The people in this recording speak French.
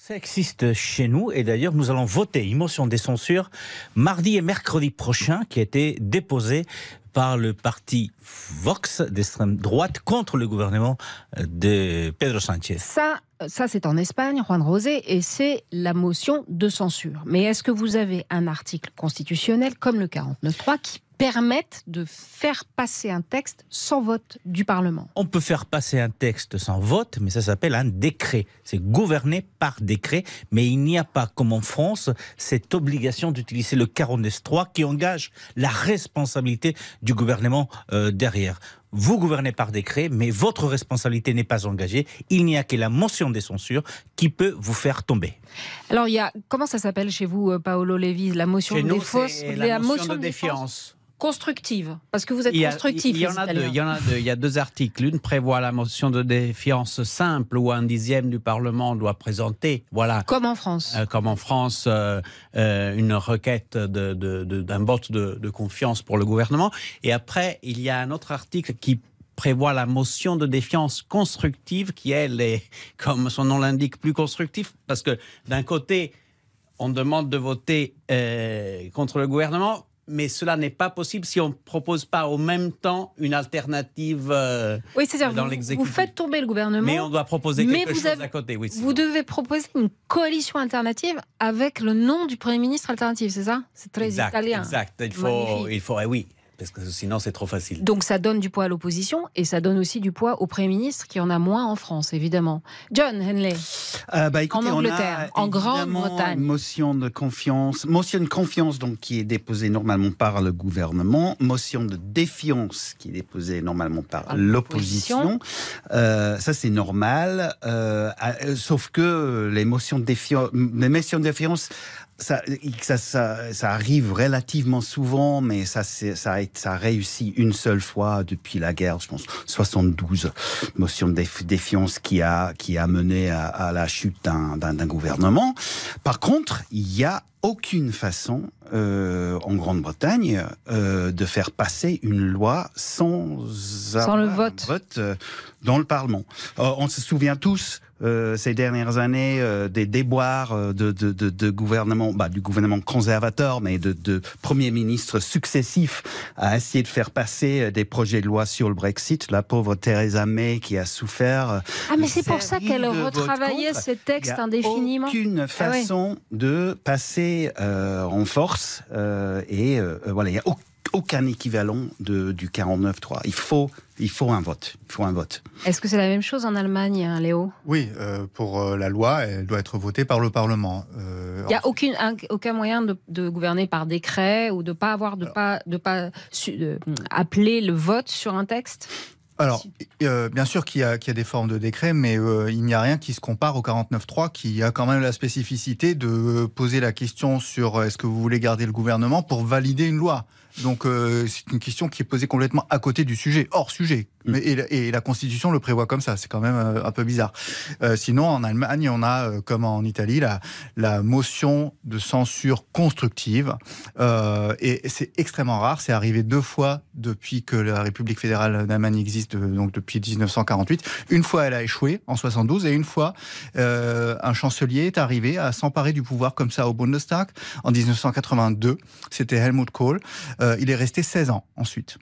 Ça existe chez nous et d'ailleurs nous allons voter une motion de censure mardi et mercredi prochain qui a été déposée par le parti Vox d'extrême droite contre le gouvernement de Pedro Sánchez. Ça c'est en Espagne, Juan Rosé, et c'est la motion de censure. Mais est-ce que vous avez un article constitutionnel comme le 49.3 qui permettent de faire passer un texte sans vote du Parlement? On peut faire passer un texte sans vote, mais ça s'appelle un décret. C'est gouverné par décret, mais il n'y a pas, comme en France, cette obligation d'utiliser le 49.3 qui engage la responsabilité du gouvernement derrière. Vous gouvernez par décret, mais votre responsabilité n'est pas engagée. Il n'y a que la motion de censure qui peut vous faire tomber. Alors, comment ça s'appelle chez vous, Paolo Levi, la motion chez de nous, défense, c'est la motion de défiance. Constructive, parce que vous êtes constructif. Il y en a deux. Il y a deux articles. L'une prévoit la motion de défiance simple où un dixième du Parlement doit présenter. Voilà. Comme en France. Une requête d'un vote de confiance pour le gouvernement. Et après, il y a un autre article qui prévoit la motion de défiance constructive qui, elle, est, comme son nom l'indique, plus constructive. Parce que d'un côté, on demande de voter contre le gouvernement. Mais cela n'est pas possible si on ne propose pas au même temps une alternative oui, c'est-à-dire dans vous l'exécutif. faites tomber le gouvernement. Mais on doit proposer quelque chose à côté. Oui, vous devez proposer une coalition alternative avec le nom du Premier ministre alternatif, c'est ça? C'est très italien. Exact. Il faut, oui. Parce que sinon, c'est trop facile. Donc, ça donne du poids à l'opposition et ça donne aussi du poids au Premier ministre qui en a moins en France, évidemment. John Henley, écoutez, en Angleterre, en Grande-Bretagne. Motion de confiance donc, qui est déposée normalement par le gouvernement, motion de défiance qui est déposée normalement par l'opposition. Ça, c'est normal. Sauf que les motions de défiance, ça arrive relativement souvent, mais ça réussit une seule fois depuis la guerre, je pense, 72 motions de défiance qui a mené à la chute d'un gouvernement. Par contre, il y a aucune façon en Grande-Bretagne de faire passer une loi sans le vote dans le Parlement. On se souvient tous ces dernières années des déboires de gouvernement, du gouvernement conservateur, mais de premiers ministres successifs à essayer de faire passer des projets de loi sur le Brexit. La pauvre Theresa May qui a souffert. Mais c'est pour ça qu'elle retravaillait ce texte indéfiniment. Il n'y a aucune façon de passer en force il n'y a aucun équivalent du 49.3. Il faut un vote. Est-ce que c'est la même chose en Allemagne, Léo? Oui, pour la loi, elle doit être votée par le Parlement. Il n'y a aucun moyen de gouverner par décret ou de pas appeler le vote sur un texte? Alors, bien sûr qu'il y a des formes de décret, mais il n'y a rien qui se compare au 49.3, qui a quand même la spécificité de poser la question sur est-ce que vous voulez garder le gouvernement pour valider une loi. Donc, c'est une question qui est posée complètement à côté du sujet, hors sujet. Et la Constitution le prévoit comme ça, c'est quand même un peu bizarre. Sinon, en Allemagne, on a, comme en Italie, la motion de censure constructive. Et c'est extrêmement rare, c'est arrivé 2 fois depuis que la République fédérale d'Allemagne existe, donc depuis 1948. Une fois, elle a échoué, en 72, et une fois, un chancelier est arrivé à s'emparer du pouvoir comme ça au Bundestag, en 1982. C'était Helmut Kohl. Il est resté 16 ans ensuite.